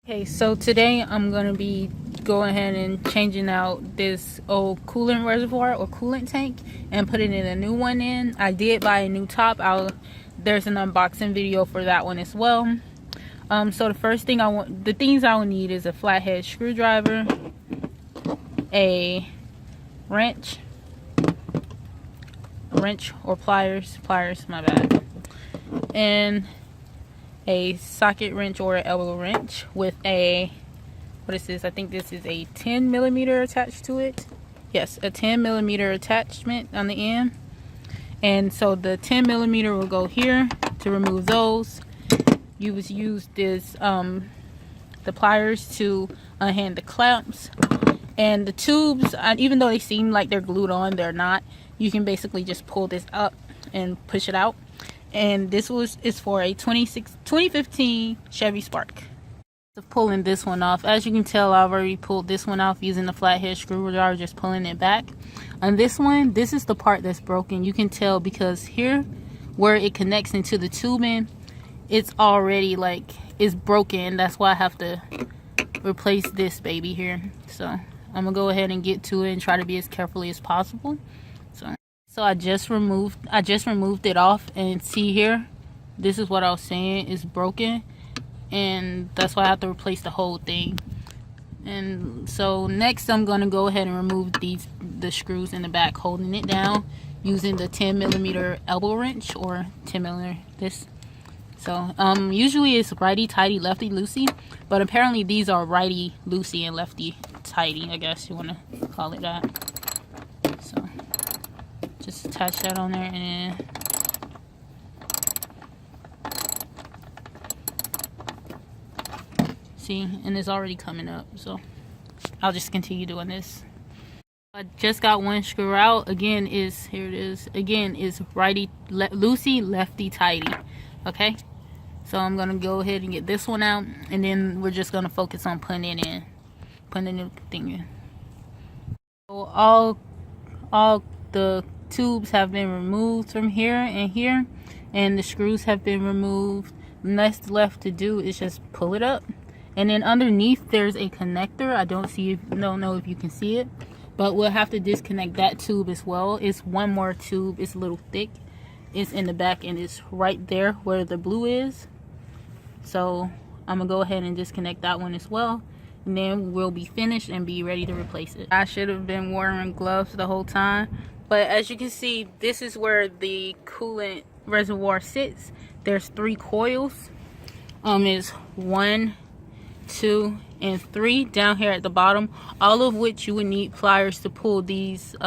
Okay, so today I'm gonna be going ahead and changing out this old coolant reservoir or coolant tank and putting in a new one in. I did buy a new top. There's an unboxing video for that one as well. So the first thing the things I will need is a flathead screwdriver, a wrench or pliers, my bad, and a socket wrench or an elbow wrench with a, what is this? I think this is a 10 millimeter attached to it. Yes, a 10 millimeter attachment on the end. And so the 10 millimeter will go here to remove those. You would use this, the pliers to unhand the clamps. And the tubes, even though they seem like they're glued on, they're not. You can basically just pull this up and push it out. And this is for a 2015 Chevy Spark. So pulling this one off, as you can tell, I've already pulled this one off using the flathead screwdriver, just pulling it back. On this one, this is the part that's broken. You can tell because here where it connects into the tubing, it's already like it's broken. That's why I have to replace this baby here. So I'm gonna go ahead and get to it and try to be as carefully as possible. So I just removed it off, and see here, this is what I was saying is broken, and that's why I have to replace the whole thing. And so next I'm going to go ahead and remove the screws in the back holding it down using the 10 millimeter elbow wrench or 10 millimeter this. So usually it's righty tighty lefty loosey, but apparently these are righty loosey and lefty tighty, I guess you want to call it that. So just attach that on there, and then see, and it's already coming up, so I'll just continue doing this. I just got one screw out. Again, here it is. Again, is righty loosey, lefty tighty. Okay, so I'm gonna go ahead and get this one out, and then we're just gonna focus on putting the new thing in. So all the tubes have been removed from here and here, and the screws have been removed. Next left to do is just pull it up, and then underneath there's a connector. I don't know if you can see it, but we'll have to disconnect that tube as well. It's one more tube. It's a little thick. It's in the back, and it's right there where the blue is. So I'm gonna go ahead and disconnect that one as well, and then we'll be finished and be ready to replace it. I should have been wearing gloves the whole time. But as you can see, this is where the coolant reservoir sits. There's 3 coils. Is 1, 2, and 3 down here at the bottom. All of which you would need pliers to pull these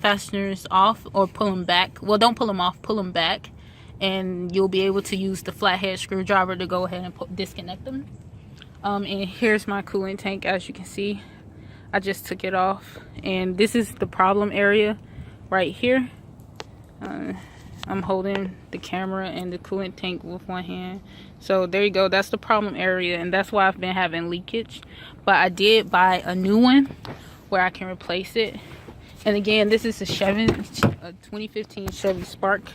fasteners off or pull them back. Well, don't pull them off, pull them back. And you'll be able to use the flathead screwdriver to go ahead and disconnect them. And here's my coolant tank, as you can see. I just took it off, and this is the problem area right here. I'm holding the camera and the coolant tank with one hand. So there you go, that's the problem area, and that's why I've been having leakage. But I did buy a new one where I can replace it. And again, this is a 2015 Chevy Spark.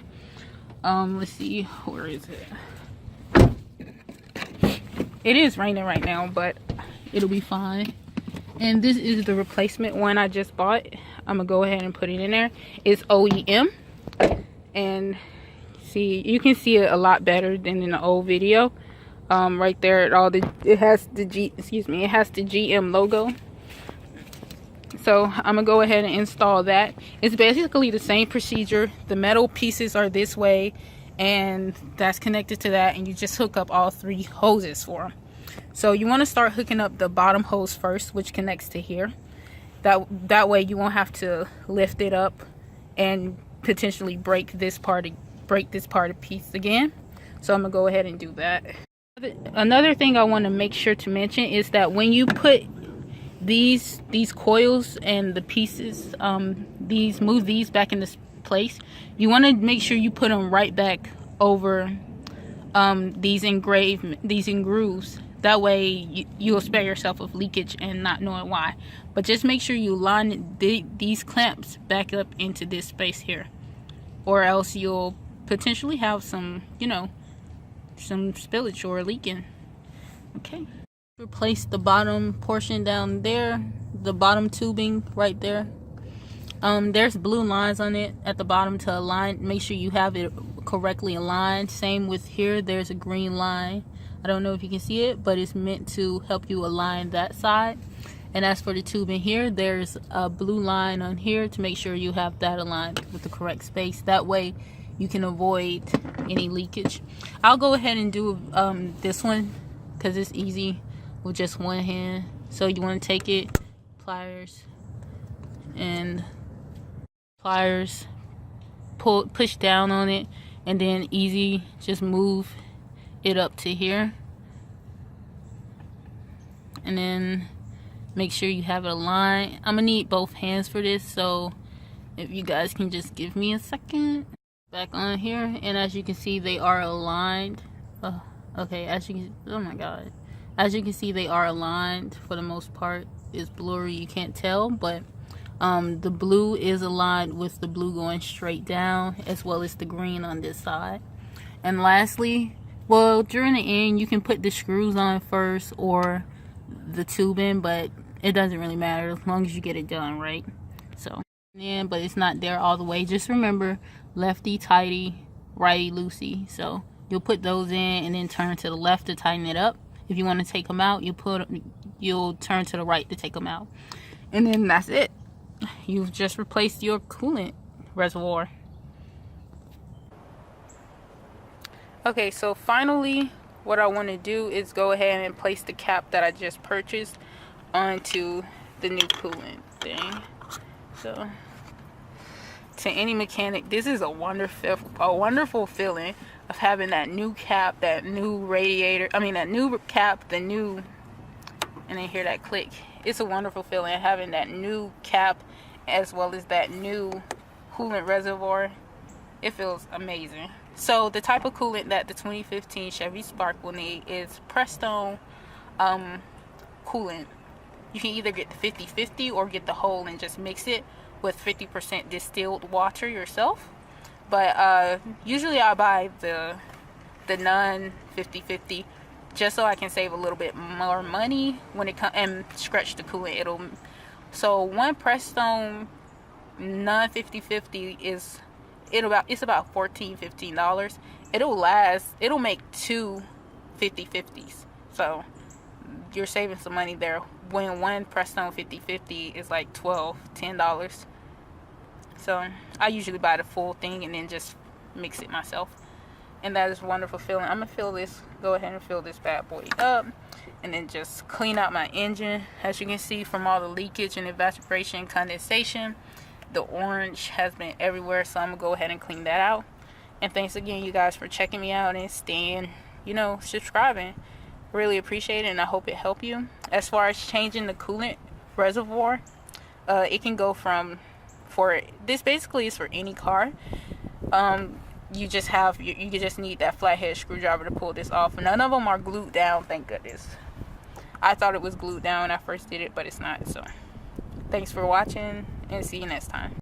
Let's see, where is it? It is raining right now, but it'll be fine. And this is the replacement one I just bought. I'm gonna go ahead and put it in there. It's OEM, and see, you can see it a lot better than in the old video. Right there, it has the GM logo. So I'm gonna go ahead and install that. It's basically the same procedure. The metal pieces are this way, and that's connected to that, and you just hook up all 3 hoses for them. So you want to start hooking up the bottom hose first, which connects to here. That way you won't have to lift it up and potentially break this part of piece again. So I'm gonna go ahead and do that. Another thing I want to make sure to mention is that when you put these coils and the pieces, move these back into place, you want to make sure you put them right back over these grooves. That way you'll spare yourself of leakage and not knowing why. But just make sure you line these clamps back up into this space here, or else you'll potentially have some, some spillage or leaking. Okay, replace the bottom portion down there, the bottom tubing right there. There's blue lines on it at the bottom to align. Make sure you have it correctly aligned. Same with here, there's a green line. I don't know if you can see it, but it's meant to help you align that side. And as for the tubing here, there's a blue line on here to make sure you have that aligned with the correct space. That way you can avoid any leakage. I'll go ahead and do this one because it's easy with just one hand. So you want to take it, pliers, and pliers, push down on it, and then easy just move it up to here, and then make sure you have it aligned. I'm gonna need both hands for this, so if you guys can just give me a second. Back on here, and as you can see, they are aligned. Okay, as you can, oh my god, as you can see, they are aligned for the most part. It's blurry, you can't tell, but the blue is aligned with the blue going straight down, as well as the green on this side. And lastly, well, during the end, you can put the screws on first or the tubing, but it doesn't really matter as long as you get it done right. So, yeah, but it's not there all the way. Just remember, lefty tighty, righty loosey. So you'll put those in and then turn to the left to tighten it up. If you want to take them out, you'll turn to the right to take them out. And then that's it. You've just replaced your coolant reservoir. Okay, so finally what I want to do is go ahead and place the cap that I just purchased onto the new coolant thing. So to any mechanic, this is a wonderful feeling of having that new cap, that new radiator, that new cap, and then hear that click. It's a wonderful feeling having that new cap as well as that new coolant reservoir. It feels amazing. So the type of coolant that the 2015 Chevy Spark will need is Prestone coolant. You can either get the 50-50 or get the whole and just mix it with 50% distilled water yourself. But usually I buy the non 50-50 just so I can save a little bit more money when it comes and stretch the coolant. So one Prestone non 50-50 it's about $14-15. It'll make two 50-50s. So you're saving some money there when one Prestone 50-50 is like $10. So I usually buy the full thing and then just mix it myself, and that is a wonderful feeling. I'm gonna go ahead and fill this bad boy up, and then just clean out my engine. As you can see from all the leakage and evaporation condensation, the orange has been everywhere, so I'm gonna go ahead and clean that out. And thanks again, you guys, for checking me out and staying, subscribing. Really appreciate it, and I hope it helped you. As far as changing the coolant reservoir, it can go from, this basically is for any car. You just need that flathead screwdriver to pull this off. None of them are glued down, thank goodness. I thought it was glued down when I first did it, but it's not. So thanks for watching, and see you next time.